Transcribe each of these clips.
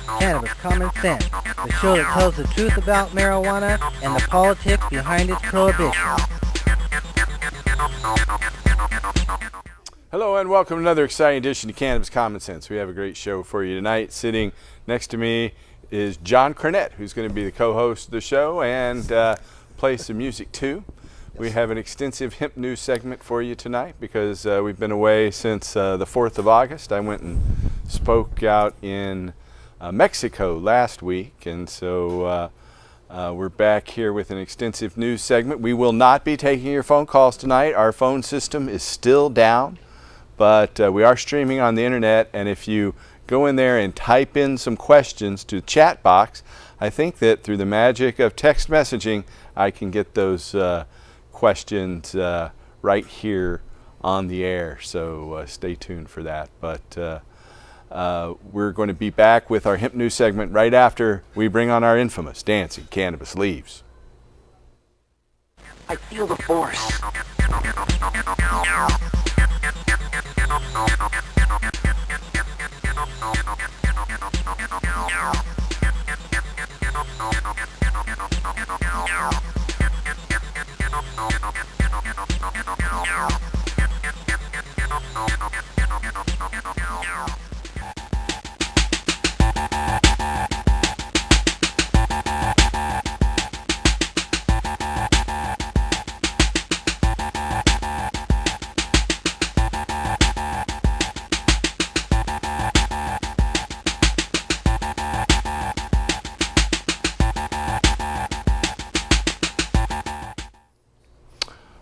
Cannabis Common Sense, the show that tells the truth about marijuana and the politics behind its prohibition. Hello and welcome to another exciting edition of Cannabis Common Sense. We have a great show for you tonight. Sitting next to me is John Cornett, who's going to be the co-host of the show and play some music too. We have an extensive hemp news segment for you tonight because we've been away since the 4th of August. I went and spoke out in Mexico last week, and so we're back here with an extensive news segment. We will not be taking your phone calls tonight. Our phone system is still down, but we are streaming on the internet, and if you go in there and type in some questions to the chat box, I think that through the magic of text messaging, I can get those questions right here on the air, so stay tuned for that. But we're going to be back with our hemp news segment right after we bring on our infamous Dancing Cannabis Leaves. I feel the force.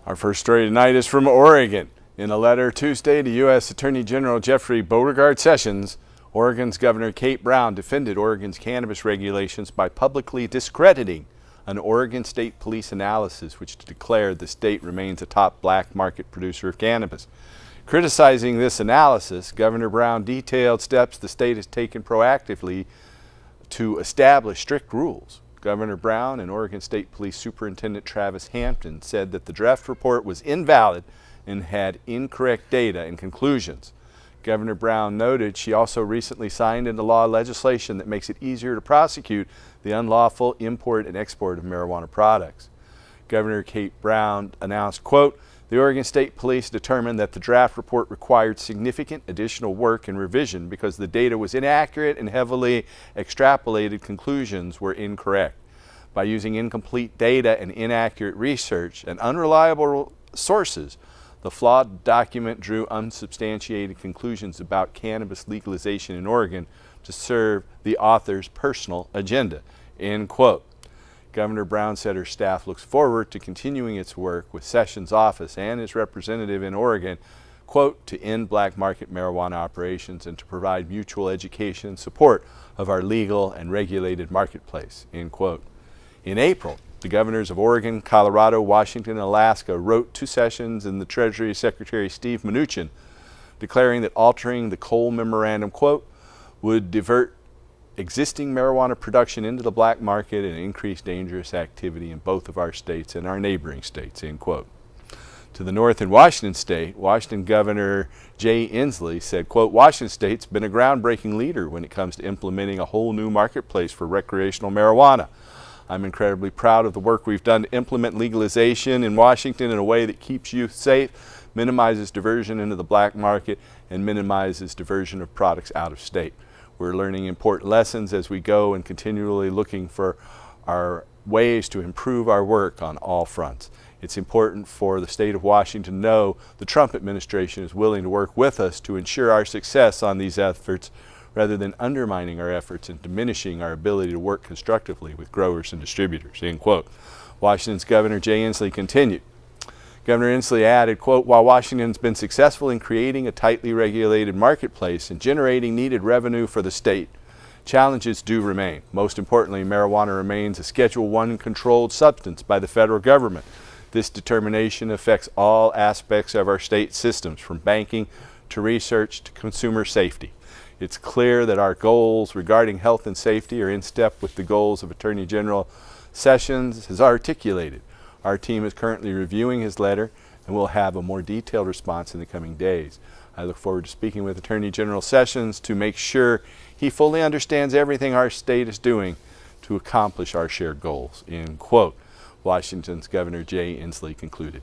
Our first story tonight is from Oregon. In a letter Tuesday to U.S. Attorney General Jeffrey Beauregard Sessions, Oregon's Governor Kate Brown defended Oregon's cannabis regulations by publicly discrediting an Oregon State Police analysis which declared the state remains a top black market producer of cannabis. Criticizing this analysis, Governor Brown detailed steps the state has taken proactively to establish strict rules. Governor Brown and Oregon State Police Superintendent Travis Hampton said that the draft report was invalid and had incorrect data and conclusions. Governor Brown noted she also recently signed into law legislation that makes it easier to prosecute the unlawful import and export of marijuana products. Governor Kate Brown announced, quote, "The Oregon State Police determined that the draft report required significant additional work and revision because the data was inaccurate and heavily extrapolated conclusions were incorrect. By using incomplete data and inaccurate research and unreliable sources, the flawed document drew unsubstantiated conclusions about cannabis legalization in Oregon to serve the author's personal agenda," end quote. Governor Brown said her staff looks forward to continuing its work with Sessions' office and his representative in Oregon, quote, "to end black market marijuana operations and to provide mutual education and support of our legal and regulated marketplace," end quote. In April, the governors of Oregon, Colorado, Washington, and Alaska wrote to Sessions and the Treasury Secretary Steve Mnuchin, declaring that altering the Cole Memorandum, quote, "would divert existing marijuana production into the black market and increase dangerous activity in both of our states and our neighboring states," end quote. To the north in Washington State, Washington Governor Jay Inslee said, quote, "Washington State's been a groundbreaking leader when it comes to implementing a whole new marketplace for recreational marijuana. I'm incredibly proud of the work we've done to implement legalization in Washington in a way that keeps youth safe, minimizes diversion into the black market, and minimizes diversion of products out of state. We're learning important lessons as we go and continually looking for our ways to improve our work on all fronts. It's important for the state of Washington to know the Trump administration is willing to work with us to ensure our success on these efforts rather than undermining our efforts and diminishing our ability to work constructively with growers and distributors," end quote. Washington's Governor Jay Inslee continued. Governor Inslee added, quote, "While Washington's been successful in creating a tightly regulated marketplace and generating needed revenue for the state, challenges do remain. Most importantly, marijuana remains a Schedule I controlled substance by the federal government. This determination affects all aspects of our state systems, from banking to research to consumer safety. It's clear that our goals regarding health and safety are in step with the goals of Attorney General Sessions has articulated. Our team is currently reviewing his letter and will have a more detailed response in the coming days. I look forward to speaking with Attorney General Sessions to make sure He fully understands everything our state is doing to accomplish our shared goals, end quote. Washington's Governor Jay Inslee concluded.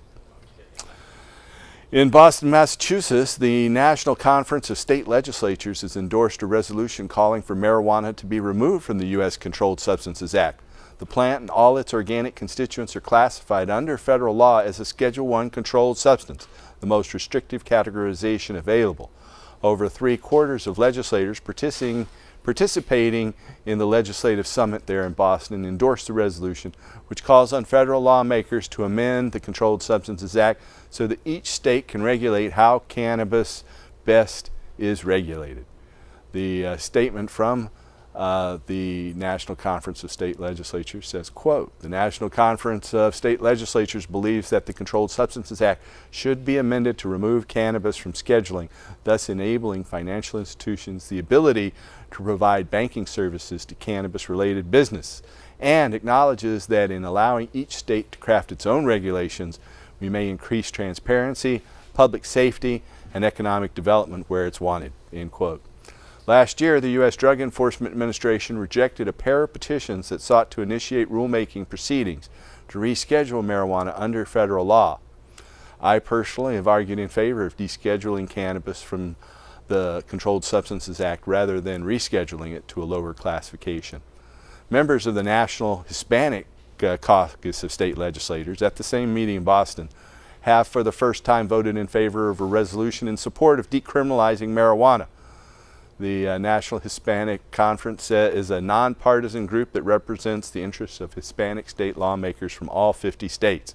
In Boston, Massachusetts, the National Conference of State Legislatures has endorsed a resolution calling for marijuana to be removed from the U.S. Controlled Substances Act. The plant and all its organic constituents are classified under federal law as a Schedule I controlled substance, the most restrictive categorization available. Over 3/4 of legislators participating in the legislative summit there in Boston endorsed the resolution, which calls on federal lawmakers to amend the Controlled Substances Act so that each state can regulate how cannabis best is regulated. The statement from the National Conference of State Legislatures says, quote, "The National Conference of State Legislatures believes that the Controlled Substances Act should be amended to remove cannabis from scheduling, thus enabling financial institutions the ability to provide banking services to cannabis-related business, and acknowledges that in allowing each state to craft its own regulations, we may increase transparency, public safety, and economic development where it's wanted," end quote. Last year, the U.S. Drug Enforcement Administration rejected a pair of petitions that sought to initiate rulemaking proceedings to reschedule marijuana under federal law. I personally have argued in favor of descheduling cannabis from the Controlled Substances Act rather than rescheduling it to a lower classification. Members of the National Hispanic Caucus of State Legislators at the same meeting in Boston have for the first time voted in favor of a resolution in support of decriminalizing marijuana. The National Hispanic Conference is a nonpartisan group that represents the interests of Hispanic state lawmakers from all 50 states.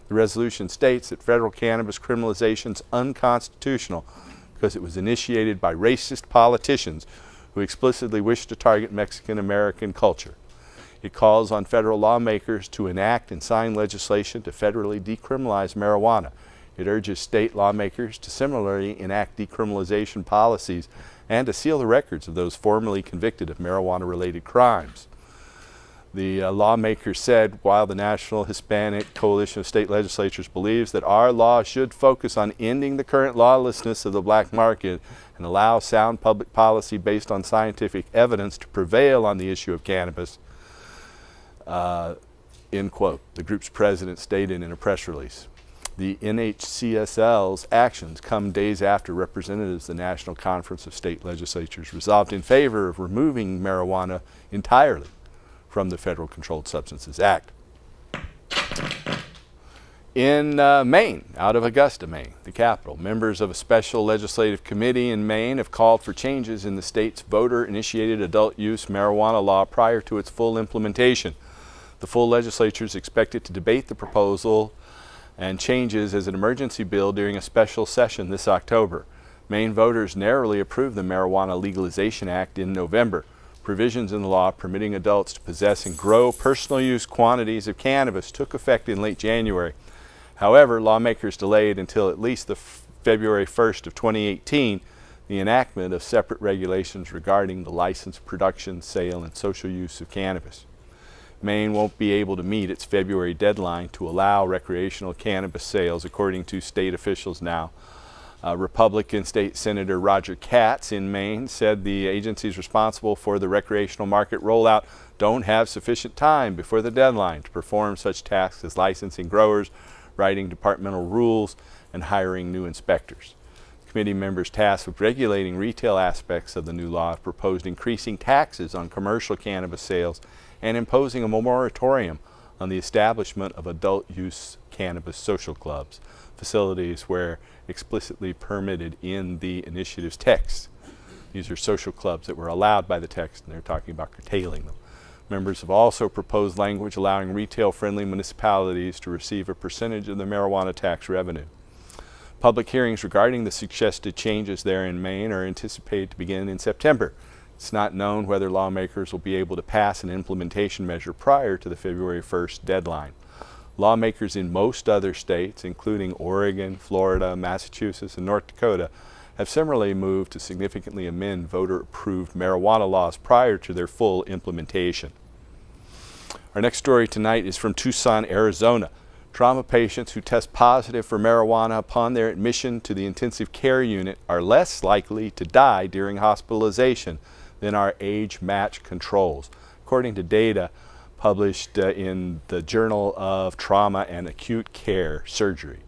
The resolution states that federal cannabis criminalization is unconstitutional because it was initiated by racist politicians who explicitly wish to target Mexican-American culture. It calls on federal lawmakers to enact and sign legislation to federally decriminalize marijuana. It urges state lawmakers to similarly enact decriminalization policies and to seal the records of those formerly convicted of marijuana-related crimes. The lawmakers said, while the National Hispanic Coalition of State Legislatures believes that our law should focus on ending the current lawlessness of the black market and allow sound public policy based on scientific evidence to prevail on the issue of cannabis, end quote, the group's president stated in a press release. The NHCSL's actions come days after representatives of the National Conference of State Legislatures resolved in favor of removing marijuana entirely from the Federal Controlled Substances Act. In Maine, out of Augusta, Maine, the capital, members of a special legislative committee in Maine have called for changes in the state's voter-initiated adult use marijuana law prior to its full implementation. The full legislature is expected to debate the proposal and changes as an emergency bill during a special session this October. Maine voters narrowly approved the Marijuana Legalization Act in November. Provisions in the law permitting adults to possess and grow personal use quantities of cannabis took effect in late January. However, lawmakers delayed until at least the February 1st of 2018 the enactment of separate regulations regarding the license, production, sale, and social use of cannabis. Maine won't be able to meet its February deadline to allow recreational cannabis sales, according to state officials now. Republican State Senator Roger Katz in Maine said the agencies responsible for the recreational market rollout don't have sufficient time before the deadline to perform such tasks as licensing growers, writing departmental rules, and hiring new inspectors. Committee members tasked with regulating retail aspects of the new law have proposed increasing taxes on commercial cannabis sales and imposing a moratorium on the establishment of adult-use cannabis social clubs, facilities where explicitly permitted in the initiative's text. These are social clubs that were allowed by the text, and they're talking about curtailing them. Members have also proposed language allowing retail-friendly municipalities to receive a percentage of the marijuana tax revenue. Public hearings regarding the suggested changes there in Maine are anticipated to begin in September. It's not known whether lawmakers will be able to pass an implementation measure prior to the February 1st deadline. Lawmakers in most other states, including Oregon, Florida, Massachusetts, and North Dakota, have similarly moved to significantly amend voter-approved marijuana laws prior to their full implementation. Our next story tonight is from Tucson, Arizona. Trauma patients who test positive for marijuana upon their admission to the intensive care unit are less likely to die during hospitalization than our age-matched controls, according to data published in the Journal of Trauma and Acute Care Surgery.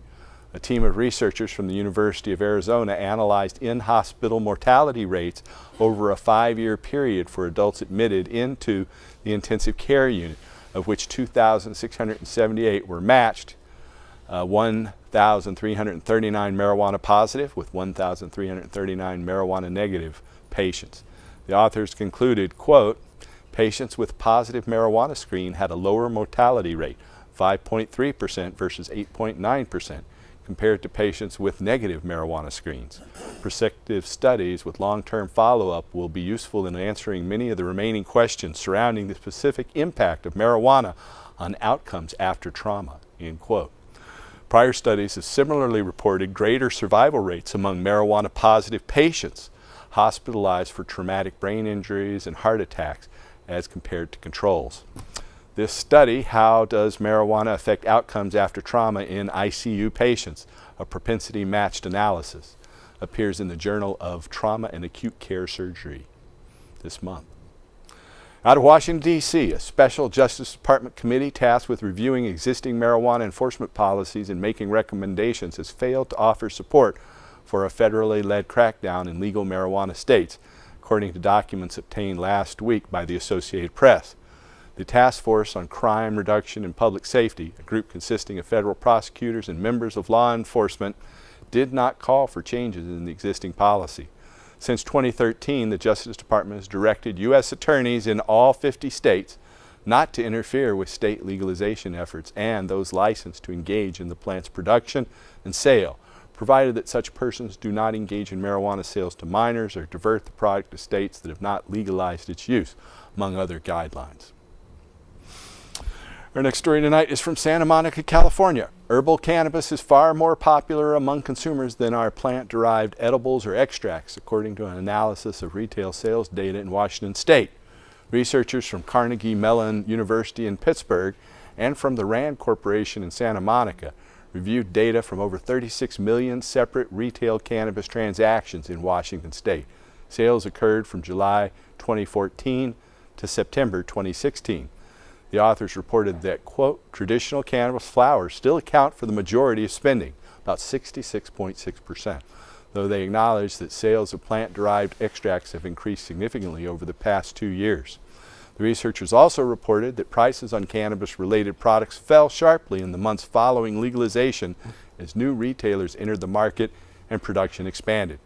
A team of researchers from the University of Arizona analyzed in-hospital mortality rates over a 5-year period for adults admitted into the intensive care unit, of which 2,678 were matched, 1,339 marijuana positive with 1,339 marijuana negative patients. The authors concluded, quote, patients with positive marijuana screen had a lower mortality rate, 5.3% versus 8.9%, compared to patients with negative marijuana screens. Prospective studies with long-term follow-up will be useful in answering many of the remaining questions surrounding the specific impact of marijuana on outcomes after trauma, end quote. Prior studies have similarly reported greater survival rates among marijuana-positive patients hospitalized for traumatic brain injuries and heart attacks as compared to controls. This study, How Does Marijuana Affect Outcomes After Trauma in ICU Patients? A propensity-matched analysis, appears in the Journal of Trauma and Acute Care Surgery this month. Out of Washington, D.C., a special Justice Department committee tasked with reviewing existing marijuana enforcement policies and making recommendations has failed to offer support for a federally led crackdown in legal marijuana states, according to documents obtained last week by the Associated Press. The Task Force on Crime Reduction and Public Safety, a group consisting of federal prosecutors and members of law enforcement, did not call for changes in the existing policy. Since 2013, the Justice Department has directed U.S. attorneys in all 50 states not to interfere with state legalization efforts and those licensed to engage in the plant's production and sale, provided that such persons do not engage in marijuana sales to minors or divert the product to states that have not legalized its use, among other guidelines. Our next story tonight is from Santa Monica, California. Herbal cannabis is far more popular among consumers than our plant-derived edibles or extracts, according to an analysis of retail sales data in Washington State. Researchers from Carnegie Mellon University in Pittsburgh and from the Rand Corporation in Santa Monica reviewed data from over 36 million separate retail cannabis transactions in Washington State. Sales occurred from July 2014 to September 2016. The authors reported that, quote, traditional cannabis flowers still account for the majority of spending, about 66.6%, though they acknowledge that sales of plant-derived extracts have increased significantly over the past 2 years. The researchers also reported that prices on cannabis-related products fell sharply in the months following legalization as new retailers entered the market and production expanded.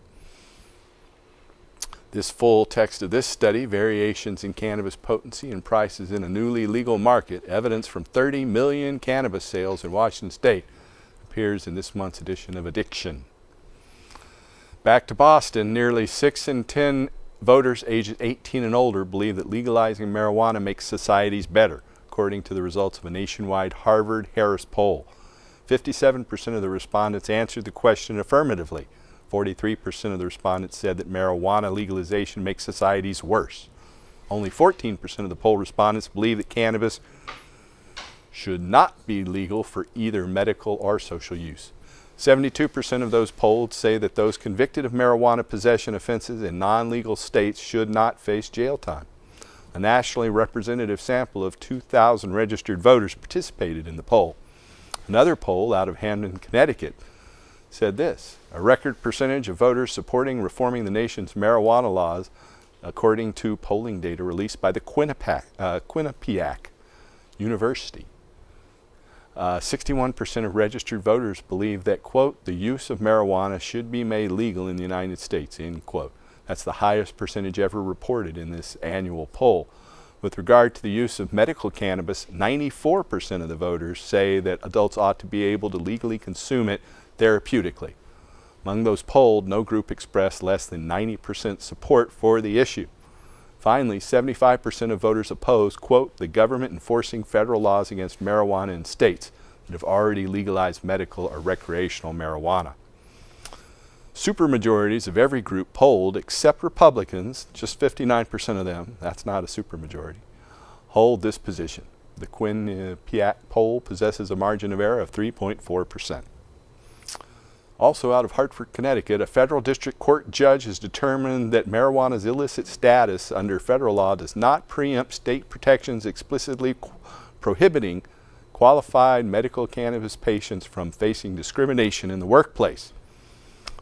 This full text of this study, Variations in Cannabis Potency and Prices in a Newly Legal Market, Evidence from 30 Million Cannabis Sales in Washington State, appears in this month's edition of Addiction. Back to Boston, nearly 6 in 10 voters ages 18 and older believe that legalizing marijuana makes societies better, according to the results of a nationwide Harvard-Harris poll. 57% of the respondents answered the question affirmatively. 43% of the respondents said that marijuana legalization makes societies worse. Only 14% of the poll respondents believe that cannabis should not be legal for either medical or social use. 72% of those polled say that those convicted of marijuana possession offenses in non-legal states should not face jail time. A nationally representative sample of 2,000 registered voters participated in the poll. Another poll out of Hamden, Connecticut, said this: a record percentage of voters supporting reforming the nation's marijuana laws, according to polling data released by the Quinnipiac University. 61% of registered voters believe that, quote, the use of marijuana should be made legal in the United States, end quote. That's the highest percentage ever reported in this annual poll. With regard to the use of medical cannabis, 94% of the voters say that adults ought to be able to legally consume it therapeutically. Among those polled, no group expressed less than 90% support for the issue. Finally, 75% of voters oppose, quote, the government enforcing federal laws against marijuana in states that have already legalized medical or recreational marijuana. Supermajorities of every group polled, except Republicans, just 59% of them, that's not a supermajority, hold this position. The Quinnipiac poll possesses a margin of error of 3.4%. Also out of Hartford, Connecticut, a federal district court judge has determined that marijuana's illicit status under federal law does not preempt state protections explicitly prohibiting qualified medical cannabis patients from facing discrimination in the workplace.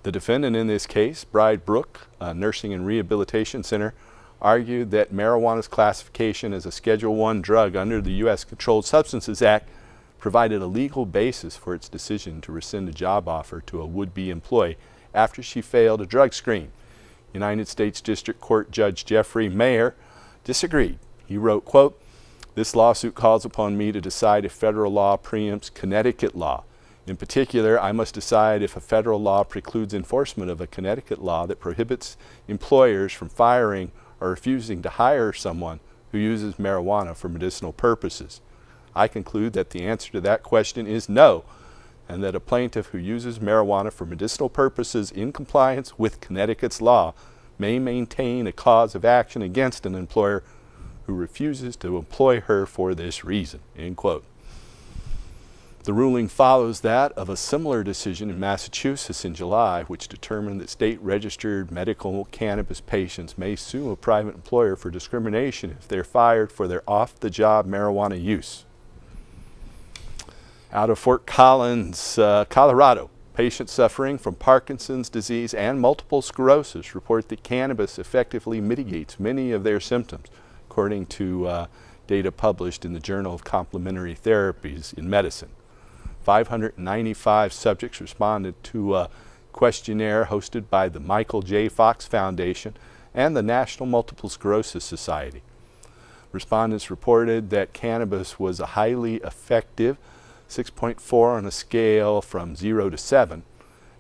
The defendant in this case, Bride Brook, a nursing and rehabilitation center, argued that marijuana's classification as a Schedule I drug under the U.S. Controlled Substances Act provided a legal basis for its decision to rescind a job offer to a would-be employee after she failed a drug screen. United States District Court Judge Jeffrey Mayer disagreed. He wrote, quote, "This lawsuit calls upon me to decide if federal law preempts Connecticut law. In particular, I must decide if a federal law precludes enforcement of a Connecticut law that prohibits employers from firing or refusing to hire someone who uses marijuana for medicinal purposes. I conclude that the answer to that question is no, and that a plaintiff who uses marijuana for medicinal purposes in compliance with Connecticut's law may maintain a cause of action against an employer who refuses to employ her for this reason," end quote. The ruling follows that of a similar decision in Massachusetts in July, which determined that state-registered medical cannabis patients may sue a private employer for discrimination if they're fired for their off-the-job marijuana use. Out of Fort Collins, Colorado, patients suffering from Parkinson's disease and multiple sclerosis report that cannabis effectively mitigates many of their symptoms, according to data published in the Journal of Complementary Therapies in Medicine. 595 subjects responded to a questionnaire hosted by the Michael J. Fox Foundation and the National Multiple Sclerosis Society. Respondents reported that cannabis was a highly effective 6.4 on a scale from 0 to 7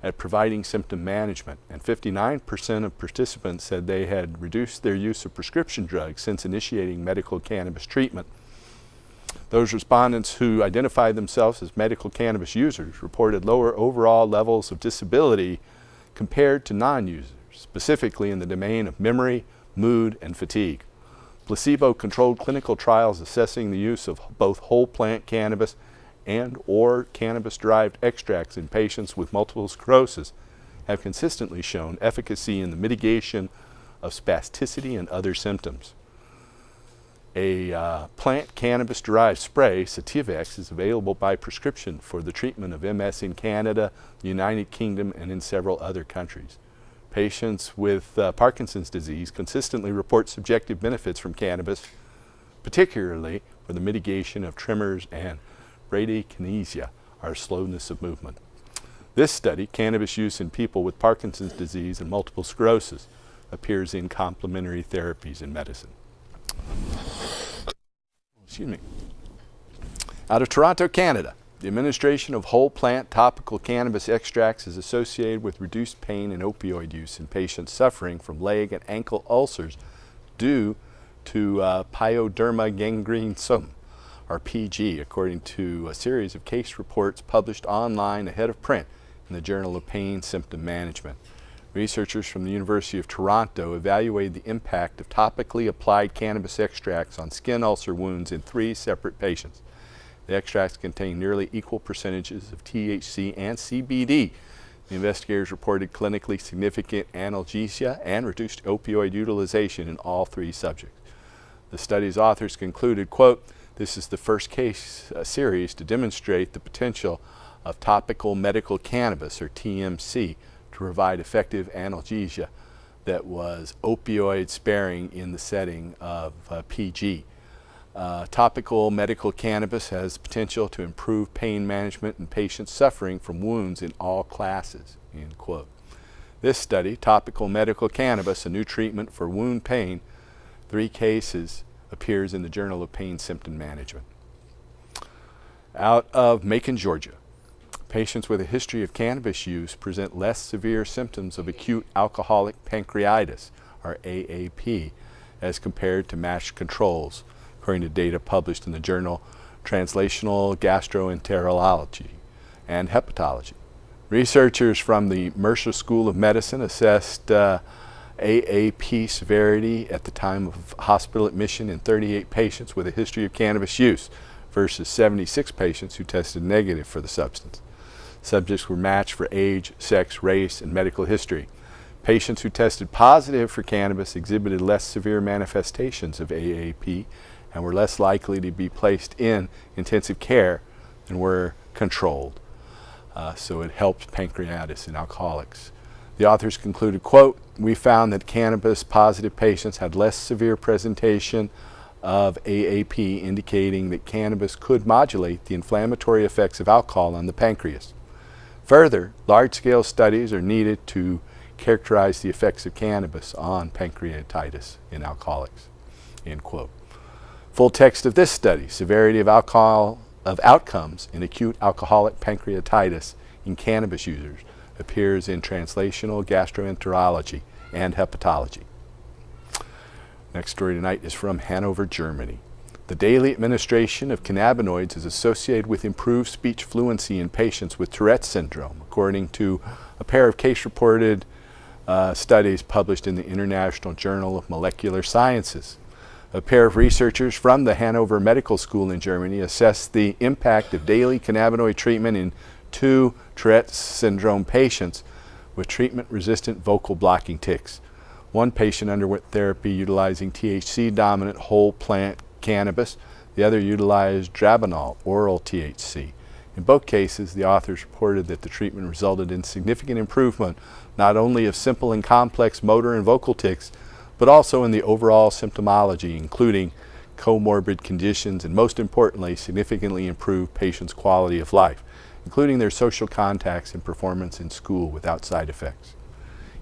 at providing symptom management, and 59% of participants said they had reduced their use of prescription drugs since initiating medical cannabis treatment. Those respondents who identified themselves as medical cannabis users reported lower overall levels of disability compared to non-users, specifically in the domain of memory, mood, and fatigue. Placebo-controlled clinical trials assessing the use of both whole plant cannabis and or cannabis-derived extracts in patients with multiple sclerosis have consistently shown efficacy in the mitigation of spasticity and other symptoms. A plant cannabis-derived spray, Sativex, is available by prescription for the treatment of MS in Canada, the United Kingdom, and in several other countries. Patients with Parkinson's disease consistently report subjective benefits from cannabis, particularly for the mitigation of tremors and bradykinesia, or slowness of movement. This study, Cannabis Use in People with Parkinson's Disease and Multiple Sclerosis, appears in Complementary Therapies in Medicine. Excuse me. Out of Toronto, Canada, the administration of whole plant topical cannabis extracts is associated with reduced pain and opioid use in patients suffering from leg and ankle ulcers due to pyoderma gangrenosum, or PG, according to a series of case reports published online ahead of print in the Journal of Pain Symptom Management. Researchers from the University of Toronto evaluated the impact of topically applied cannabis extracts on skin ulcer wounds in 3 separate patients. The extracts contain nearly equal percentages of THC and CBD. The investigators reported clinically significant analgesia and reduced opioid utilization in all 3 subjects. The study's authors concluded, quote, "This is the first case series to demonstrate the potential of topical medical cannabis, or TMC, to provide effective analgesia that was opioid sparing in the setting of PG. Topical medical cannabis has potential to improve pain management in patients suffering from wounds in all classes," end quote. This study, Topical Medical Cannabis, a New Treatment for Wound Pain, 3 cases, appears in the Journal of Pain Symptom Management. Out of Macon, Georgia, patients with a history of cannabis use present less severe symptoms of acute alcoholic pancreatitis, or AAP, as compared to matched controls, according to data published in the journal Translational Gastroenterology and Hepatology. Researchers from the Mercer School of Medicine assessed AAP severity at the time of hospital admission in 38 patients with a history of cannabis use versus 76 patients who tested negative for the substance. Subjects were matched for age, sex, race, and medical history. Patients who tested positive for cannabis exhibited less severe manifestations of AAP and were less likely to be placed in intensive care than were controlled. So it helps pancreatitis in alcoholics. The authors concluded, quote, "We found that cannabis-positive patients had less severe presentation of AAP, indicating that cannabis could modulate the inflammatory effects of alcohol on the pancreas. Further, large-scale studies are needed to characterize the effects of cannabis on pancreatitis in alcoholics," end quote. Full text of this study, Severity of Outcomes in Acute Alcoholic Pancreatitis in Cannabis Users, appears in Translational Gastroenterology and Hepatology. Next story tonight is from Hanover, Germany. The daily administration of cannabinoids is associated with improved speech fluency in patients with Tourette's syndrome, according to a pair of case-reported studies published in the International Journal of Molecular Sciences. A pair of researchers from the Hanover Medical School in Germany assessed the impact of daily cannabinoid treatment in 2 Tourette's syndrome patients with treatment-resistant vocal blocking tics. One patient underwent therapy utilizing THC-dominant whole plant cannabis. The other utilized Dronabinol, oral THC. In both cases, the authors reported that the treatment resulted in significant improvement not only of simple and complex motor and vocal tics, but also in the overall symptomology, including comorbid conditions, and most importantly, significantly improved patients' quality of life, including their social contacts and performance in school without side effects,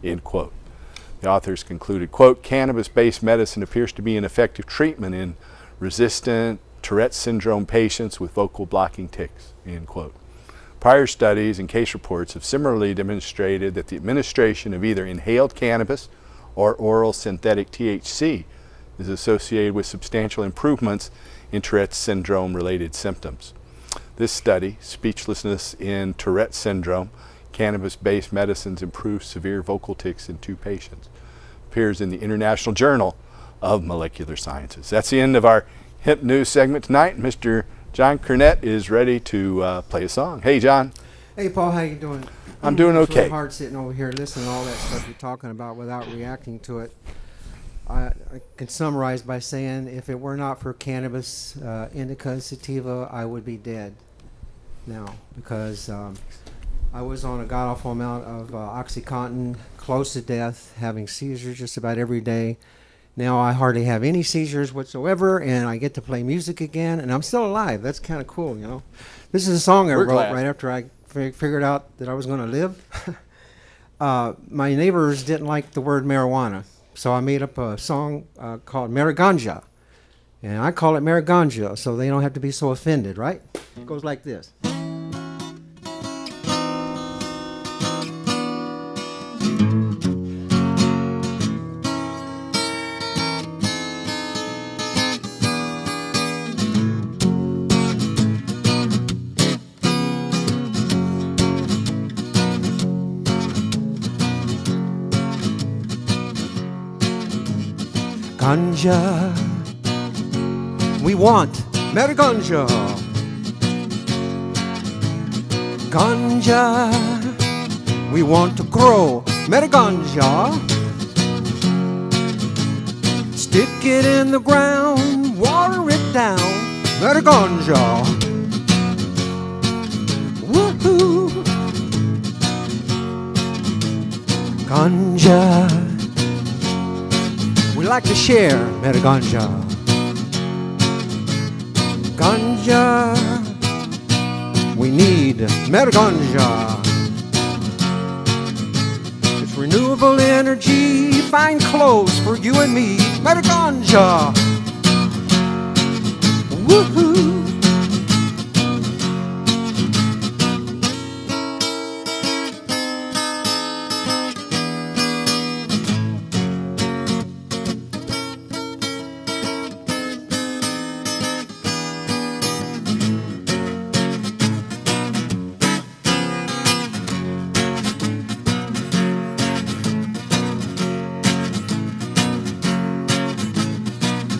end quote. The authors concluded, quote, "Cannabis-based medicine appears to be an effective treatment in resistant Tourette's syndrome patients with vocal blocking tics," end quote. Prior studies and case reports have similarly demonstrated that the administration of either inhaled cannabis or oral synthetic THC is associated with substantial improvements in Tourette's syndrome-related symptoms. This study, Speechlessness in Tourette's Syndrome, Cannabis-Based Medicines Improve Severe Vocal Tics in 2 Patients, appears in the International Journal of Molecular Sciences. That's the end of our Hemp News segment tonight. Mr. John Cornett is ready to play a song. Hey, John. Hey, Paul, how you doing? I'm doing It's okay. really hard sitting over here listening to all that stuff you're talking about without reacting to it. I can summarize by saying if it were not for cannabis, indica, sativa, I would be dead now, because I was on a god-awful amount of OxyContin, close to death, having seizures just about every day. Now I hardly have any seizures whatsoever, and I get to play music again, and I'm still alive. That's kind of cool, you know. This is a song I wrote right after I figured out that I was going to live. My neighbors didn't like the word marijuana, so I made up a song called Mariganja. And I call it Mariganja, so they don't have to be so offended, right? It goes like this. Ganja, we want Mariganja. Ganja, we want to grow Mariganja. Stick it in the ground, water it down, Mariganja. Woohoo! Ganja, we like to share Mariganja. Ganja, we need Mariganja. It's renewable energy, fine clothes for you and me, Mariganja. Woohoo!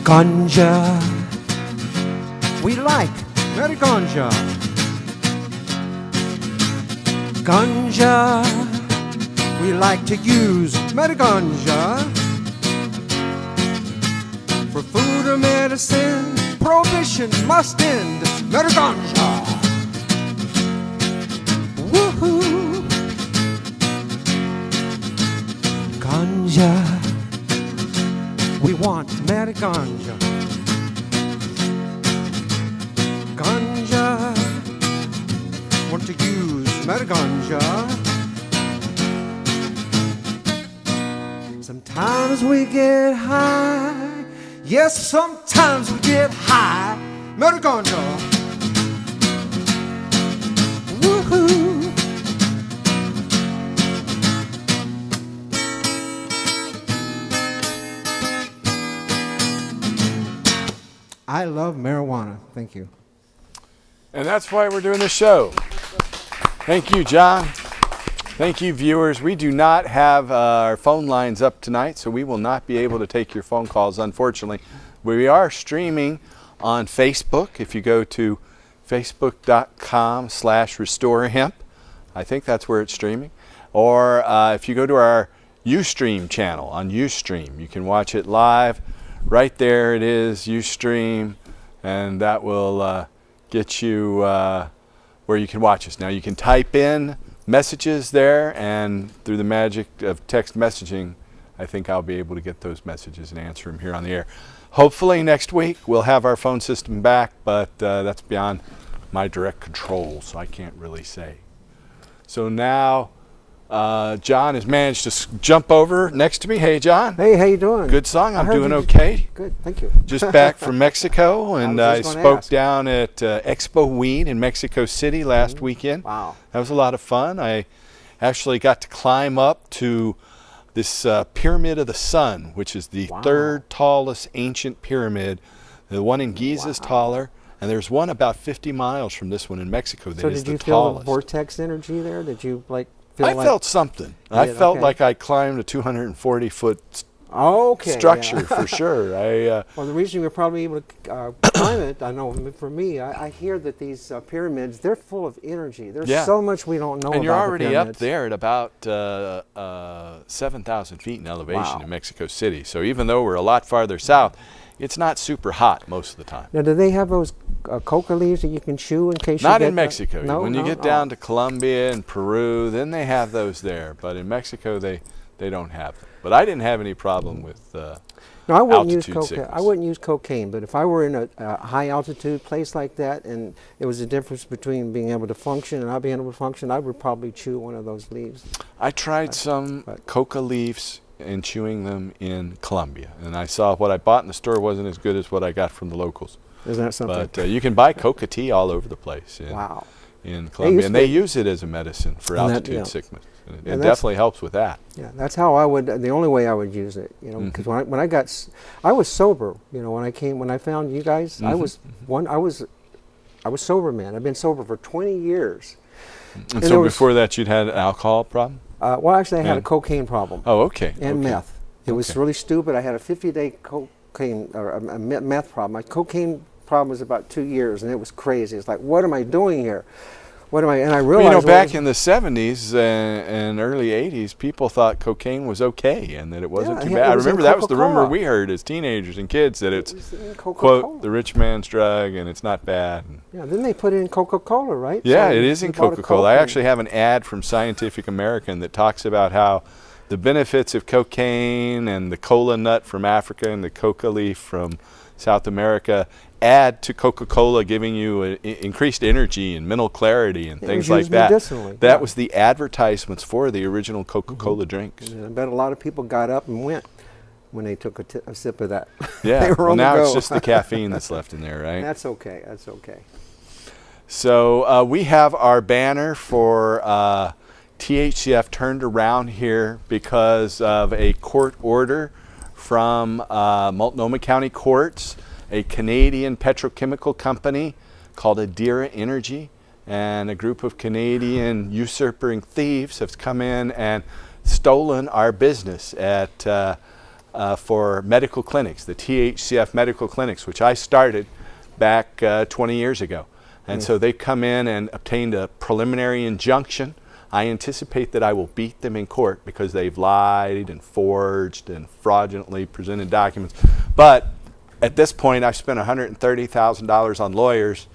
Ganja, we like Mariganja. Ganja, we like to use metaganja for food or medicine. Prohibition must end. Metaganja. Woohoo. Ganja, we want metaganja. Ganja, want to use metaganja. Sometimes we get high. Yes, sometimes we get high. Metaganja. Woohoo. I love marijuana. Thank you. And that's why we're doing this show. Thank you, John. Thank you, viewers. We do not have our phone lines up tonight, so we will not be able to take your phone calls, unfortunately. We are streaming on Facebook. If you go to facebook.com/restorehemp, I think that's where it's streaming. Or if you go to our Ustream channel on Ustream, you can watch it live. Right there it is, Ustream, and that will get you where you can watch us. Now you can type in messages there, and through the magic of text messaging, I think I'll be able to get those messages and answer them here on the air. Hopefully next week we'll have our phone system back, but that's beyond my direct control, so I can't really say. So now John has managed to jump over next to me. Hey, John. Hey, how you doing? Good song. I'm doing you okay. Good, thank you. Just back from Mexico, and I just gonna spoke ask. down at Expo Weed in Mexico City last weekend. Wow. That was a lot of fun. I actually got to climb up to this Pyramid of the Sun, which is the third tallest ancient pyramid. The one in Giza is taller, and there's one about 50 miles from this one in Mexico that So is did you the feel tallest. the vortex energy there? Did you feel I like felt something. You I did? felt Okay. like I climbed a 240-foot okay, structure yeah. for sure. Well, the reason you're probably able to climb it, I know for me, I hear that these pyramids, they're full of energy. There's so much we don't know about and you're the already up pyramids. there at about 7,000 feet in elevation Wow. in Mexico City. So even though we're a lot farther south, it's not super hot most of the time. Now, do they have those coca leaves that you can chew in case Not you get in Mexico. No, when you no? get down to Colombia and Peru, then they have those there. But in Mexico, they don't have them. But I didn't have any problem with No, I wouldn't use altitude cocaine. sickness. I wouldn't use cocaine, but if I were in a high altitude place like that, and it was a difference between being able to function and not being able to function, I would probably chew one of those leaves. I tried some coca leaves and chewing them in Colombia, and I saw what I bought in the store wasn't as good as what I got from the locals. Isn't that something? But you can buy coca tea all over the place in Wow. Colombia, and they to- use it as a medicine for And that- altitude yeah. sickness. And it And that's- definitely helps with that. Yeah, that's how I would. The only way I would use it, you know, because when I got, I was sober. You know, when I found you guys, I was sober, man. I've been sober for 20 years. And there so was- before that, you'd had an alcohol problem? Well, actually, I had a And- cocaine problem Oh, okay. and okay. meth. It was Okay. really stupid. I had a 50-day cocaine or a meth problem. My cocaine problem was about 2 years, and it was crazy. It's like, what am I doing here? What am I? And I Well, realized, you know, back in the 70s and early 80s, people thought cocaine was okay and that it wasn't Yeah, too yeah, bad. it I was in remember that was the rumor Coca-Cola. we heard as teenagers and kids, that it's, was in Coca-Cola. quote, the rich man's drug and it's not bad. And Yeah, then they put it in Coca-Cola, right? yeah, So it you- is in you bought a Coca-Cola. I Coke and- actually have an ad from Scientific American that talks about how the benefits of cocaine and the cola nut from Africa and the coca leaf from South America add to Coca-Cola, giving you increased energy and mental clarity and It things was like used that. medicinally, That yeah. was the advertisements for the original Coca-Cola drinks. And I bet a lot of people got up and went when they took a sip of that. Yeah, They were well on the now it's go. just the caffeine that's left in there, right? That's okay. That's okay. So we have our banner for THCF turned around here because of a court order from Multnomah County Courts, a Canadian petrochemical company called Adira Energy, and a group of Canadian usurping thieves have come in and stolen our business at for medical clinics, the THCF medical clinics, which I started back 20 years ago. And so they come in and obtained a preliminary injunction I anticipate that I will beat them in court because they've lied and forged and fraudulently presented documents. But at this point, I've spent $130,000 on lawyers,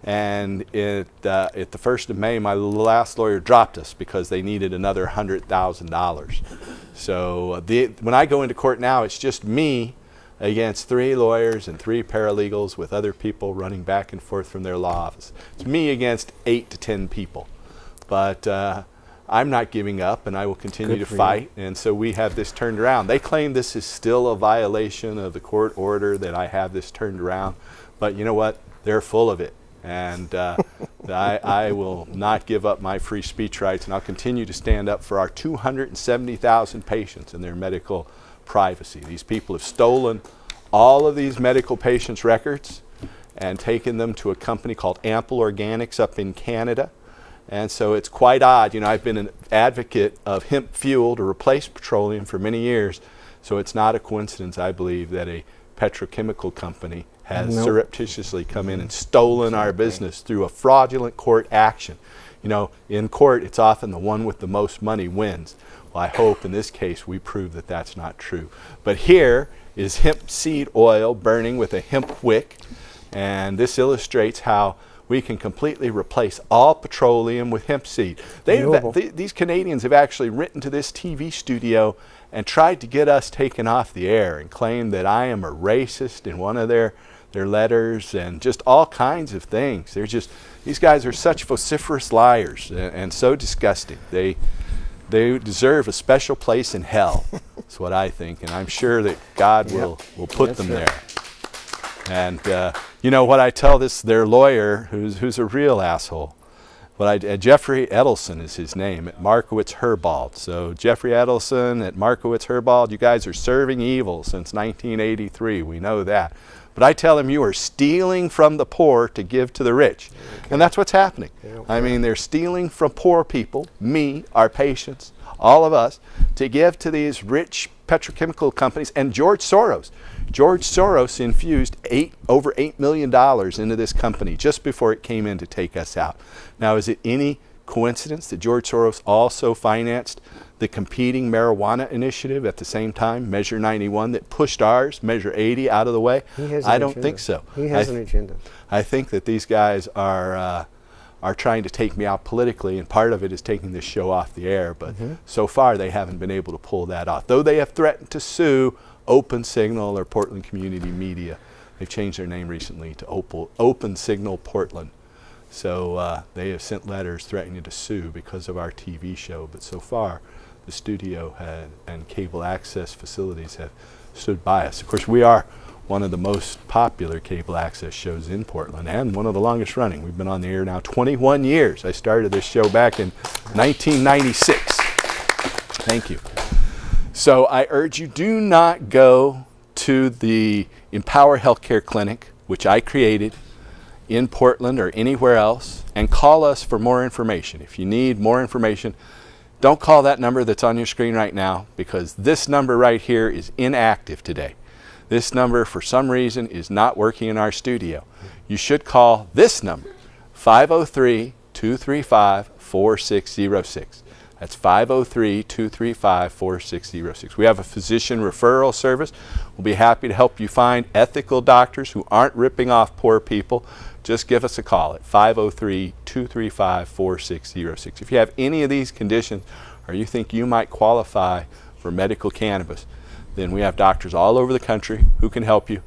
and at the 1st of May, my last lawyer dropped us because they needed another $100,000. So when I go into court now, it's just me against 3 lawyers and 3 paralegals with other people running back and forth from their law office. It's me against 8 to 10 people. But I'm not giving up, and I will continue to fight. And so we have this turned around. They claim this is still a violation of the court order, that I have this turned around. But you know what? They're full of it. And I will not give up my free speech rights, and I'll continue to stand up for our 270,000 patients and their medical privacy. These people have stolen all of these medical patients' records and taken them to a company called Ample Organics up in Canada. And so it's quite odd. You know, I've been an advocate of hemp fuel to replace petroleum for many years, so it's not a coincidence, I believe, that a petrochemical company has surreptitiously come in and stolen our business through a fraudulent court action. You know, in court, it's often the one with the most money wins. Well, I hope in this case we prove that that's not true. But here is hemp seed oil burning with a hemp wick, and this illustrates how we can completely replace all petroleum with hemp seed. These Canadians have actually written to this TV studio and tried to get us taken off the air and claim that I am a racist in one of their letters, and just all kinds of things. These guys are such vociferous liars and so disgusting. They deserve a special place in hell. That's what I think, and I'm sure that God will put them there. And you know what I tell their lawyer, who's a real asshole. Jeffrey Edelson is his name at Markowitz Herbold. So Jeffrey Edelson at Markowitz Herbold, you guys are serving evil since 1983. We know that. But I tell him, you are stealing from the poor to give to the rich. Okay. And that's what's happening. I mean, they're stealing from poor people, me, our patients, all of us, to give to these rich petrochemical companies, and George Soros. George Soros infused over $8 million into this company just before it came in to take us out. Now, is it any coincidence that George Soros also financed the competing marijuana initiative at the same time, Measure 91, that pushed ours, Measure 80, out of the way? I don't think so. He has an agenda. I think that these guys are trying to take me out politically, and part of it is taking this show off the air, but so far they haven't been able to pull that off. Though they have threatened to sue Open Signal or Portland Community Media. They've changed their name recently to Open Signal Portland. So they have sent letters threatening to sue because of our TV show, but so far the studio and cable access facilities have stood by us. Of course, we are one of the most popular cable access shows in Portland, and one of the longest running. We've been on the air now 21 years. I started this show back in 1996. Thank you. So I urge you, do not go to the Empower Healthcare Clinic, which I created in Portland or anywhere else, and call us for more information. If you need more information, don't call that number that's on your screen right now, because this number right here is inactive today. This number, for some reason, is not working in our studio. You should call this number, 503-235-4606. That's 503-235-4606. We have a physician referral service. We'll be happy to help you find ethical doctors who aren't ripping off poor people. Just give us a call at 503-235-4606. If you have any of these conditions, or you think you might qualify for medical cannabis, then we have doctors all over the country who can help you.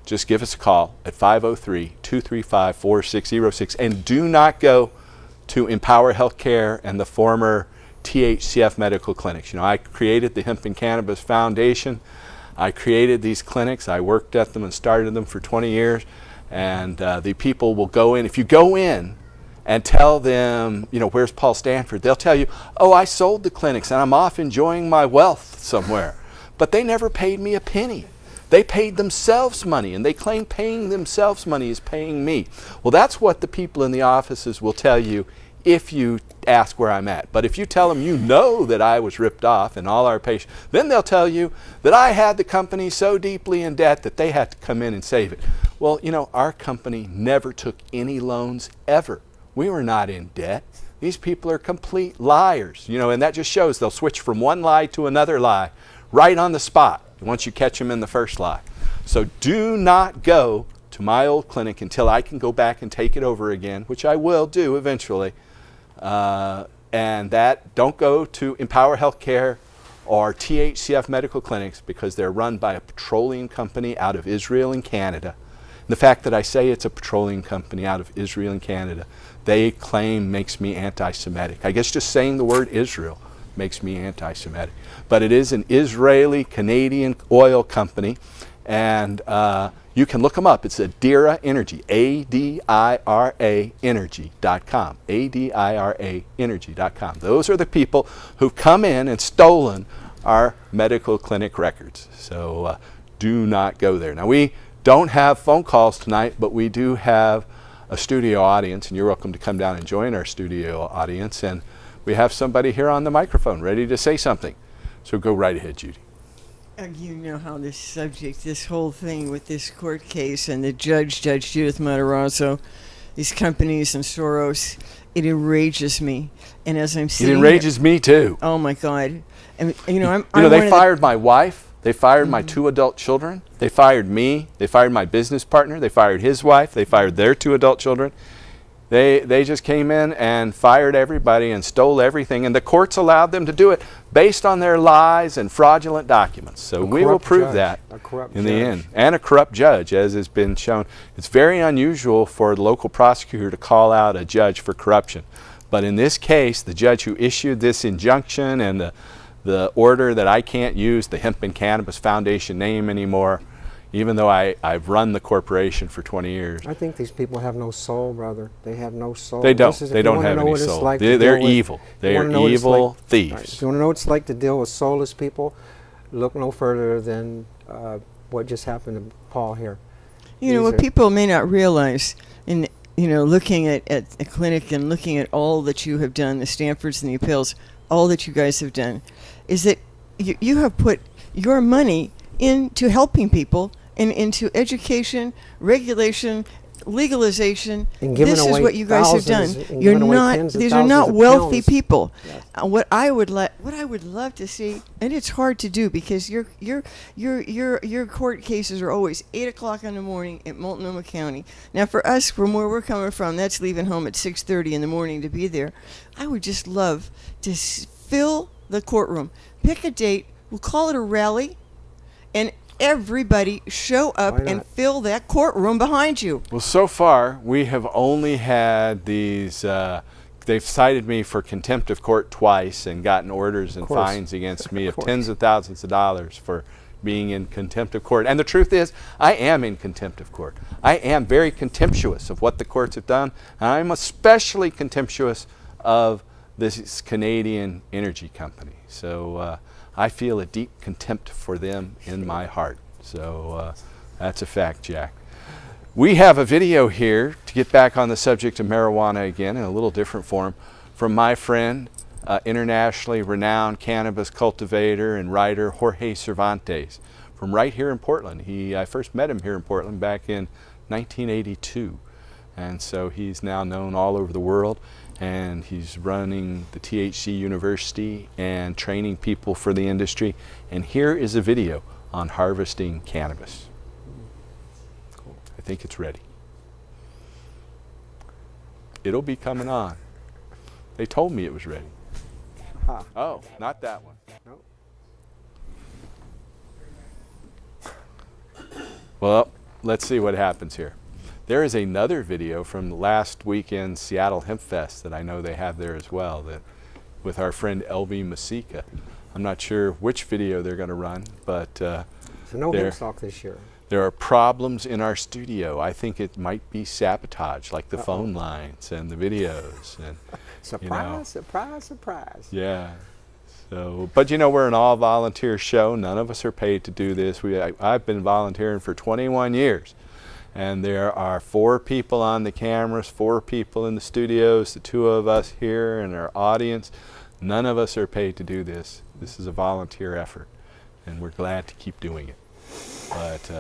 Just give us a call at 503-235-4606. And do not go to Empower Healthcare and the former THCF medical clinics. You know, I created the Hemp and Cannabis Foundation. I created these clinics. I worked at them and started them for 20 years. And the people will go in. If you go in and tell them, you know, where's Paul Stanford, they'll tell you, oh, I sold the clinics and I'm off enjoying my wealth somewhere. But they never paid me a penny. They paid themselves money, and they claim paying themselves money is paying me. Well, that's what the people in the offices will tell you if you ask where I'm at. But if you tell them you know that I was ripped off and all our patients, then they'll tell you that I had the company so deeply in debt that they had to come in and save it. Well, you know, our company never took any loans ever. We were not in debt. These people are complete liars, you know, and that just shows they'll switch from one lie to another lie right on the spot once you catch them in the first lie. So do not go to my old clinic until I can go back and take it over again, which I will do eventually. And that, don't go to Empower Healthcare or THCF Medical Clinics, because they're run by a petroleum company out of Israel and Canada. And the fact that I say it's a petroleum company out of Israel and Canada, they claim makes me anti-Semitic. I guess just saying the word Israel makes me anti-Semitic. But it is an Israeli-Canadian oil company, and you can look them up. It's Adira Energy, A-D-I-R-A Energy.com, A-D-I-R-A Energy.com. Those are the people who've come in and stolen our medical clinic records. So do not go there. Now, we don't have phone calls tonight, but we do have a studio audience, and you're welcome to come down and join our studio audience. And we have somebody here on the microphone ready to say something. So go right ahead, Judy. You know how this subject, this whole thing with this court case and the Judge Judith Matarazzo, these companies and Soros, it enrages me. And as I'm sitting It enrages me too. oh my God. And you know, They fired my wife. They fired my 2 adult children. They fired me. They fired my business partner. They fired his wife. They fired their 2 adult children. They just came in and fired everybody and stole everything, and the courts allowed them to do it based on their lies and fraudulent documents. So we will prove that in the end. And a corrupt judge, as has been shown. It's very unusual for the local prosecutor to call out a judge for corruption. But in this case, the judge who issued this injunction and the order that I can't use the Hemp and Cannabis Foundation name anymore, even though I've run the corporation for 20 years. I think these people have no soul, brother. They have no soul. They don't. They don't have any soul. They're evil. They are evil thieves. Right. If you want to know what it's like to deal with soulless people, look no further than what just happened to Paul here. You know, what people may not realize, in looking at a clinic and looking at all that you have done, the Stanfords and the Appeals, all that you guys have done, is that you have put your money into helping people and into education, regulation, legalization. This is what you guys have done. You're not; these are not wealthy people. Yes. What I would love to see, and it's hard to do because your court cases are always 8 o'clock in the morning at Multnomah County. Now, for us, from where we're coming from, that's leaving home at 6:30 in the morning to be there. I would just love to fill the courtroom. Pick a date. We'll call it a rally. And everybody show up and fill that courtroom behind you. Well, so far, we have only had these, they've cited me for contempt of court twice and gotten orders and fines against me of tens of thousands of dollars for being in contempt of court. And the truth is, I am in contempt of court. I am very contemptuous of what the courts have done. And I'm especially contemptuous of this Canadian energy company. So I feel a deep contempt for them in my heart. So that's a fact, Jack. We have a video here to get back on the subject of marijuana again in a little different form from my friend, internationally renowned cannabis cultivator and writer Jorge Cervantes from right here in Portland. I first met him here in Portland back in 1982. And so he's now known all over the world. And he's running the THC University and training people for the industry. And here is a video on harvesting cannabis. I think it's ready. It'll be coming on. They told me it was ready. Oh, not that one. Nope. Well, let's see what happens here. There is another video from last weekend's Seattle Hemp Fest that I know they have there as well, that with our friend LV Masika. I'm not sure which video they're going to run, but so no hemp stock this year. There are problems in our studio. I think it might be sabotage, like the phone lines and the videos. And surprise, surprise, surprise. Yeah. So, but we're an all-volunteer show. None of us are paid to do this. I've been volunteering for 21 years. And there are 4 people on the cameras, 4 people in the studios, the 2 of us here and our audience. None of us are paid to do this. This is a volunteer effort, and we're glad to keep doing it. But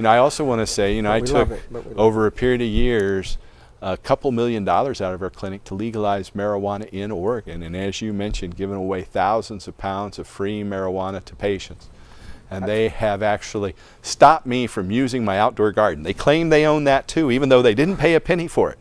I also want to say, I took over a period of years, a couple $1 million out of our clinic to legalize marijuana in Oregon. And as you mentioned, giving away thousands of pounds of free marijuana to patients. And they have actually stopped me from using my outdoor garden. They claim they own that too, even though they didn't pay a penny for it.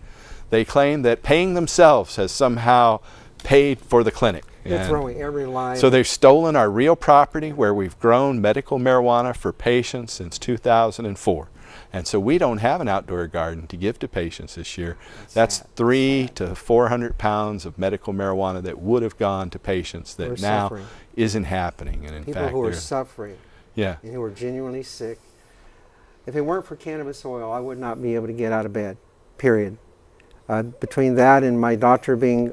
They claim that paying themselves has somehow paid for the clinic. They're throwing every lie. So they've stolen our real property where we've grown medical marijuana for patients since 2004. And so we don't have an outdoor garden to give to patients this year. That's 300 to 400 pounds of medical marijuana that would have gone to patients that now isn't happening. And in people fact, who are suffering, yeah, and who are genuinely sick. If it weren't for cannabis oil, I would not be able to get out of bed, period. Between that and my doctor being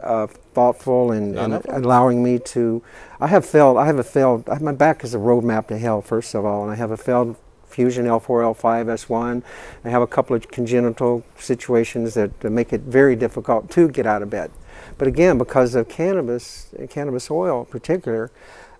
thoughtful and allowing me to, my back is a roadmap to hell, first of all, and I have a failed fusion L4, L5, S1. I have a couple of congenital situations that make it very difficult to get out of bed. But again, because of cannabis oil in particular,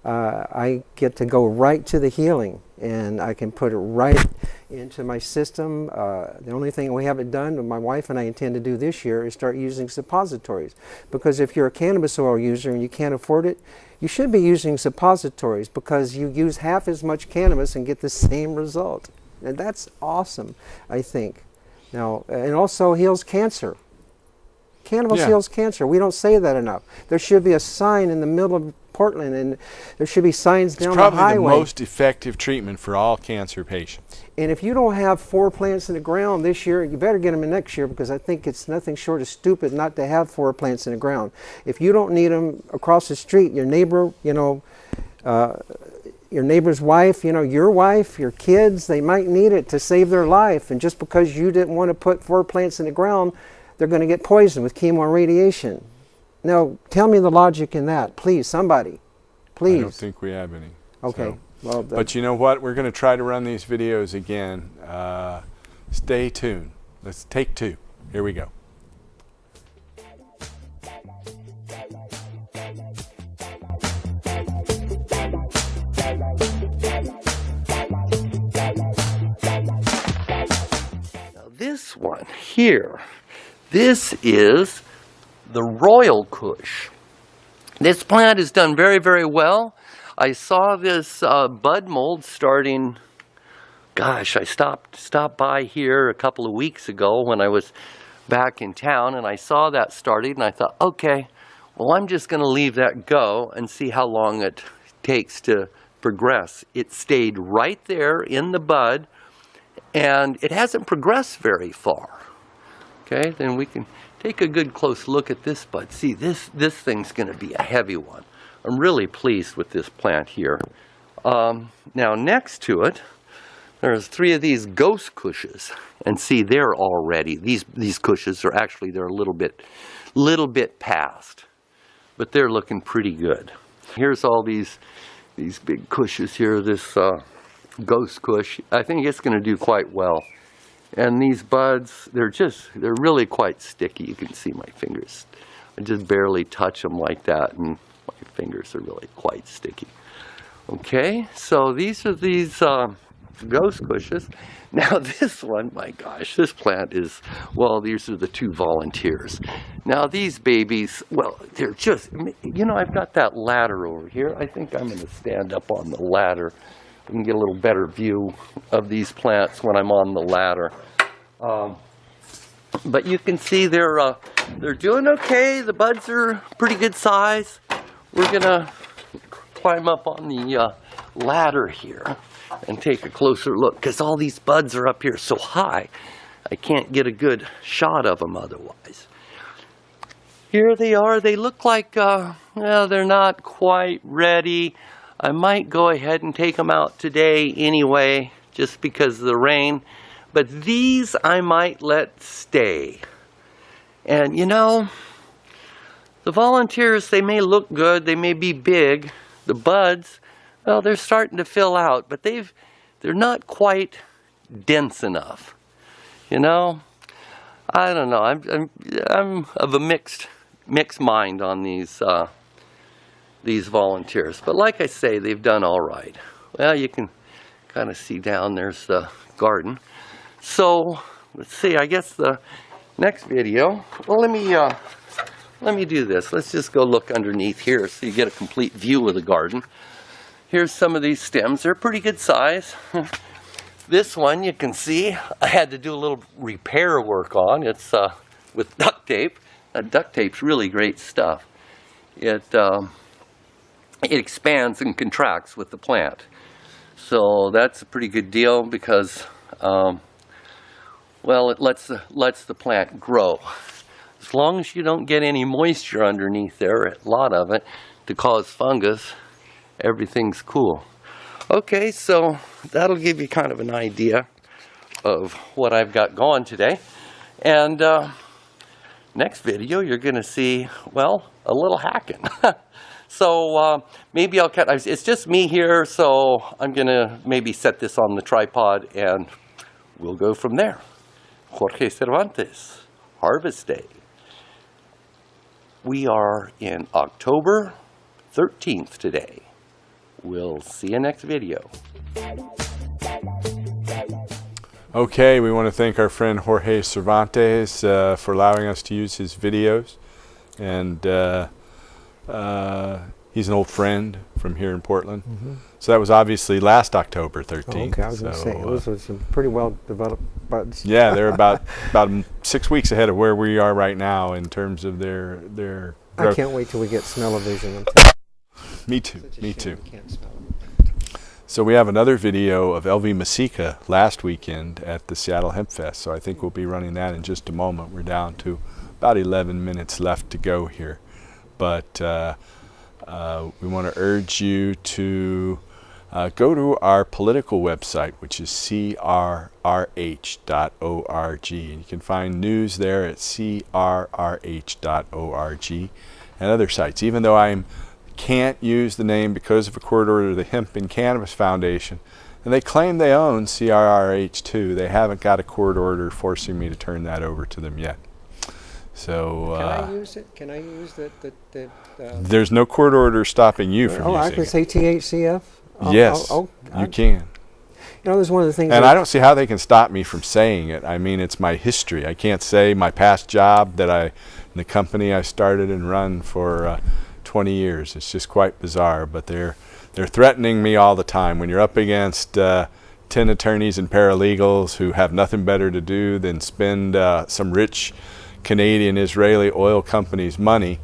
I get to go right to the healing, and I can put it right into my system. The only thing we haven't done, my wife and I intend to do this year, is start using suppositories. Because if you're a cannabis oil user and you can't afford it, you should be using suppositories, because you use half as much cannabis and get the same result. And that's awesome, I think. Now, and also heals cancer. Cannabis heals cancer. We don't say that enough. There should be a sign in the middle of Portland, and there should be signs down the highway. It's probably the most effective treatment for all cancer patients. And if you don't have 4 plants in the ground this year, you better get them in next year, because I think it's nothing short of stupid not to have 4 plants in the ground. If you don't need them across the street, your neighbor, your neighbor's wife, your wife, your kids, they might need it to save their life. And just because you didn't want to put 4 plants in the ground, they're going to get poisoned with chemo and radiation. Now, tell me the logic in that, please, somebody, please. I don't think we have any. Okay. So. Well, but you know what? We're going to try to run these videos again. Stay tuned. Let's take 2. Here we go. Now this one here, this is the Royal Kush. This plant has done very, very well. I saw this bud mold starting, gosh, I stopped by here a couple of weeks ago when I was back in town, and I saw that starting, and I thought, okay, well, I'm just going to leave that go and see how long it takes to progress. It stayed right there in the bud, and it hasn't progressed very far. Okay, then we can take a good close look at this bud. See, this thing's going to be a heavy one. I'm really pleased with this plant here. Now next to it, there's 3 of these ghost cushes, and see, they're already, these cushes are actually, they're a little bit past, but they're looking pretty good. Here's all these big cushes here, this ghost kush. I think it's going to do quite well. And these buds, they're really quite sticky. You can see my fingers. I just barely touch them like that, and my fingers are really quite sticky. Okay, so these are these ghost cushes. Now this one, my gosh, this plant is, well, these are the 2 volunteers. Now these babies, well, they're just, I've got that ladder over here. I think I'm going to stand up on the ladder. I can get a little better view of these plants when I'm on the ladder. But you can see they're doing okay. The buds are pretty good size. We're gonna climb up on the ladder here and take a closer look, because all these buds are up here so high, I can't get a good shot of them otherwise. Here they are. They look like, well, they're not quite ready. I might go ahead and take them out today anyway, just because of the rain. But these I might let stay. And the volunteers, they may look good, they may be big. The buds, well, they're starting to fill out, but they're not quite dense enough. I don't know. I'm of a mixed mind on these volunteers. But like I say, they've done all right. Well, you can kind of see down there's the garden. So let's see, I guess the Next video. Well, let me do this. Let's just go look underneath here so you get a complete view of the garden. Here's some of these stems. They're pretty good size. This one you can see I had to do a little repair work on. It's with duct tape. Duct tape's really great stuff. It expands and contracts with the plant. So that's a pretty good deal because, well, it lets the plant grow. As long as you don't get any moisture underneath there, a lot of it, to cause fungus, everything's cool. Okay, so that'll give you kind of an idea of what I've got going today. And next video, you're going to see, well, a little hacking. So maybe I'll cut, it's just me here, so I'm going to maybe set this on the tripod and we'll go from there. Jorge Cervantes, Harvest Day. We are in October 13th today. We'll see you next video. Okay, we want to thank our friend Jorge Cervantes for allowing us to use his videos. And he's an old friend from here in Portland. Mm-hmm. So that was obviously last October 13th. Oh, okay, I was going to say, those were some pretty well developed buds. Yeah, they're about 6 weeks ahead of where we are right now in terms of their growth. I can't wait till we get smell-o-vision. Me too, me too. So we have another video of LV Masica last weekend at the Seattle Hemp Fest. So I think we'll be running that in just a moment. We're down to about 11 minutes left to go here. But we want to urge you to go to our political website, which is crrh.org. And you can find news there at crrh.org and other sites. Even though I can't use the name because of a court order of the Hemp and Cannabis Foundation, and they claim they own CRRH too, they haven't got a court order forcing me to turn that over to them yet. So can I use it? Can I use the there's no court order stopping you from using it. I can say THCF? Yes, you can. You know, there's one of the things. And I don't see how they can stop me from saying it. I mean, it's my history. I can't say my past job the company I started and run for 20 years. It's just quite bizarre. But they're threatening me all the time. When you're up against 10 attorneys and paralegals who have nothing better to do than spend some rich Canadian Israeli oil companies' money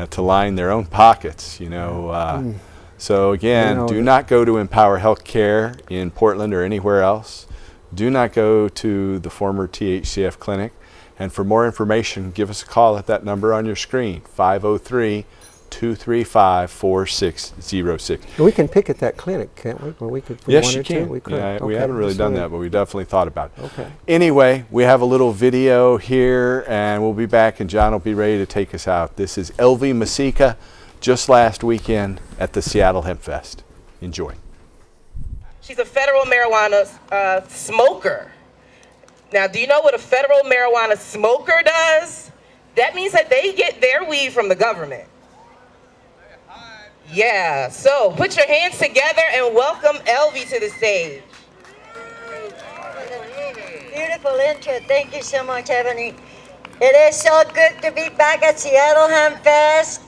to line their own pockets, you know. So again, do not go to Empower Healthcare in Portland or anywhere else. Do not go to the former THCF clinic. And for more information, give us a call at that number on your screen, 503-235-4606. We can pick at that clinic, can't we? Or we could. Yes, you can. We haven't really done that, but we definitely thought about it. Okay. Anyway, we have a little video here, and we'll be back, and John will be ready to take us out. This is LV Masica, just last weekend at the Seattle Hemp Fest. Enjoy. She's a federal marijuana smoker. Now, do you know what a federal marijuana smoker does? That means that they get their weed from the government. Yeah, so put your hands together and welcome Elvie to the stage. Beautiful intro. Thank you so much, Ebony. It is so good to be back at Seattle Hemp Fest.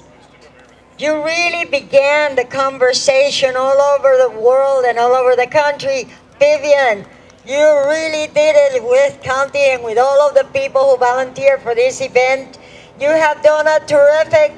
You really began the conversation all over the world and all over the country. Vivian, you really did it with County and with all of the people who volunteered for this event. You have done a terrific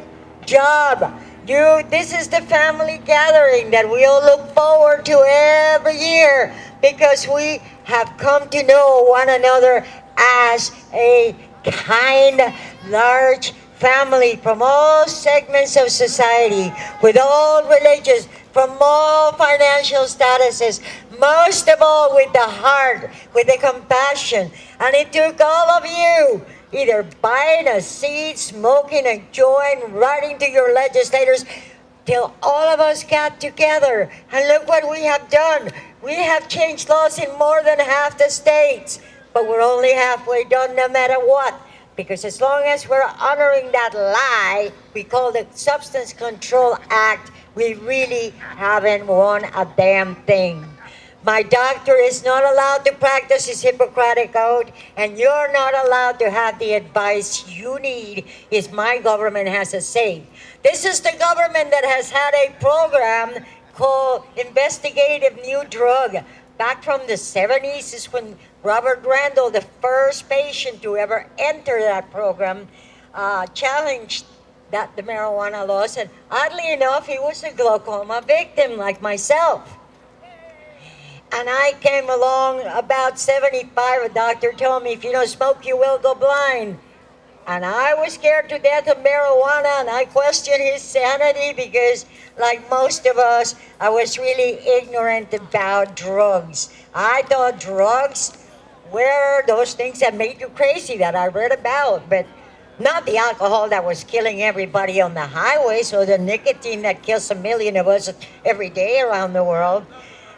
job. This is the family gathering that we all look forward to every year because we have come to know one another as a kind, large family from all segments of society, with all religions, from all financial statuses, most of all with the heart, with the compassion. And it took all of you either buying a seed, smoking a joint, writing to your legislators, till all of us got together. And look what we have done. We have changed laws in more than half the states, but we're only halfway done no matter what. Because as long as we're honoring that lie we call the Substance Control Act, we really haven't won a damn thing. My doctor is not allowed to practice his Hippocratic oath, and you're not allowed to have the advice you need if my government has a say. This is the government that has had a program called Investigative New Drug. Back from the 70s is when Robert Randall, the first patient to ever enter that program, challenged the marijuana laws. And oddly enough, he was a glaucoma victim like myself. And I came along about 75. A doctor told me, if you don't smoke, you will go blind. And I was scared to death of marijuana, and I questioned his sanity because, like most of us, I was really ignorant about drugs. I thought drugs were those things that made you crazy that I read about, but not the alcohol that was killing everybody on the highways or the nicotine that kills 1 million of us every day around the world.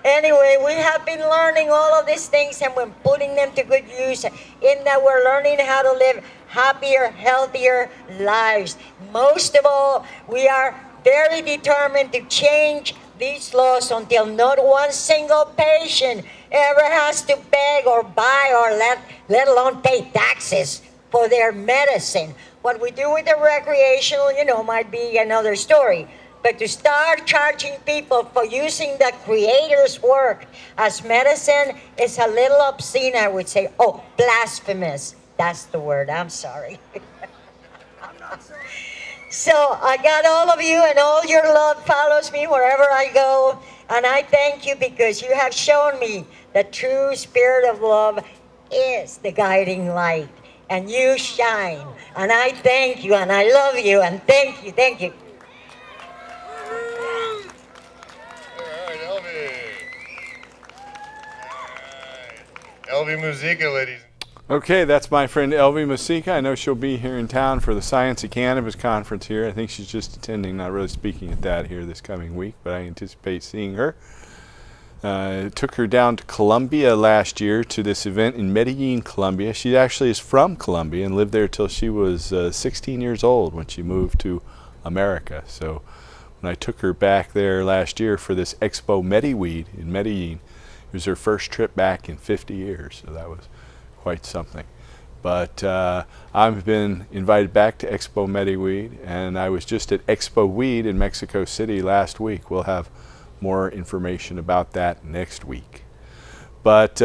Anyway, we have been learning all of these things, and we're putting them to good use in that we're learning how to live happier, healthier lives. Most of all, we are very determined to change these laws until not one single patient ever has to beg or buy or let alone pay taxes for their medicine. What we do with the recreational, might be another story. But to start charging people for using the Creator's work as medicine is a little obscene, I would say. Oh, blasphemous. That's the word. I'm sorry. So I got all of you, and all your love follows me wherever I go. And I thank you because you have shown me the true spirit of love is the guiding light. And you shine. And I thank you, and I love you, and thank you, thank you. Elvie Musica, ladies. Okay, that's my friend Elvie Musica. I know she'll be here in town for the Science of Cannabis conference here. I think she's just attending, not really speaking at that here this coming week, but I anticipate seeing her. Took her down to Colombia last year to this event in Medellin, Colombia. She actually is from Colombia and lived there till she was 16 years old when she moved to America. So when I took her back there last year for this Expo Mediweed in Medellin, it was her first trip back in 50 years, so that was quite something. But I've been invited back to Expo Mediweed, and I was just at Expo Weed in Mexico City last week. We'll have more information about that next week. But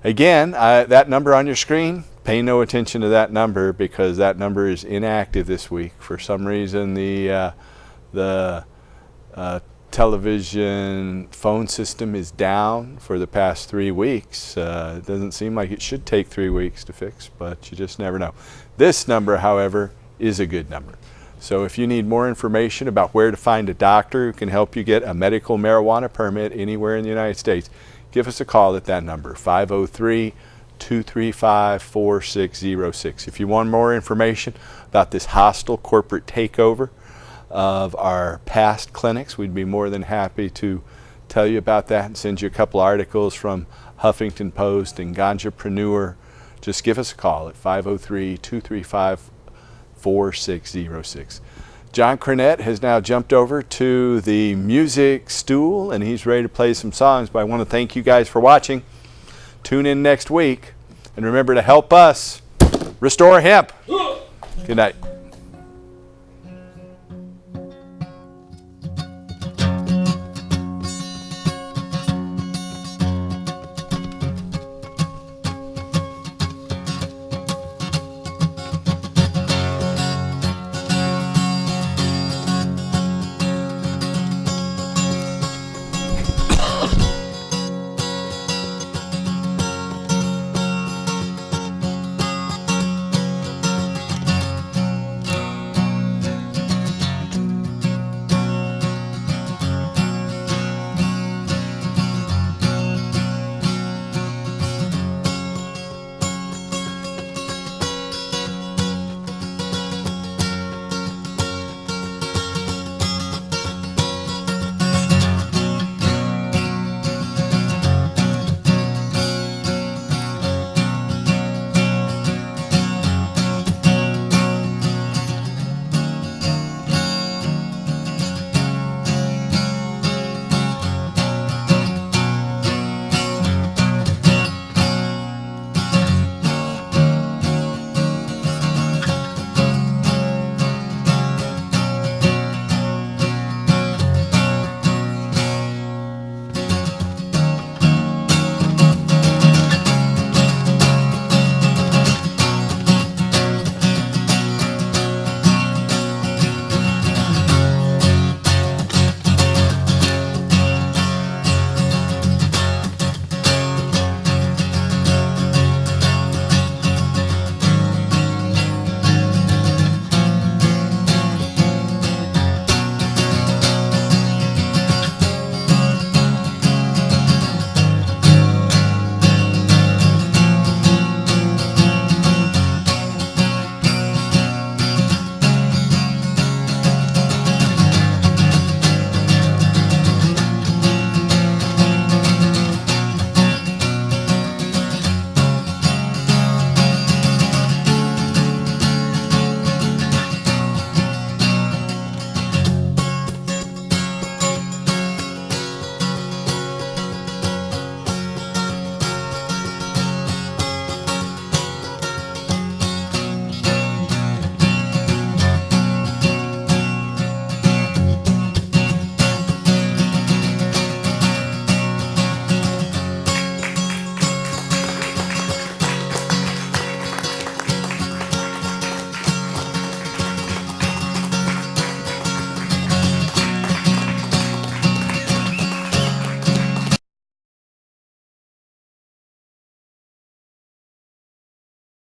again, that number on your screen, pay no attention to that number because that number is inactive this week. For some reason, the television phone system is down for the past 3 weeks. It doesn't seem like it should take 3 weeks to fix, but you just never know. This number, however, is a good number. So if you need more information about where to find a doctor who can help you get a medical marijuana permit anywhere in the United States, give us a call at that number, 503-235-4606. If you want more information about this hostile corporate takeover of our past clinics, we'd be more than happy to tell you about that and send you a couple articles from Huffington Post and Ganjapreneur. Just give us a call at 503-235-4606. John Cornett has now jumped over to the music stool and he's ready to play some songs, but I want to thank you guys for watching. Tune in next week and remember to help us restore hemp. Good night.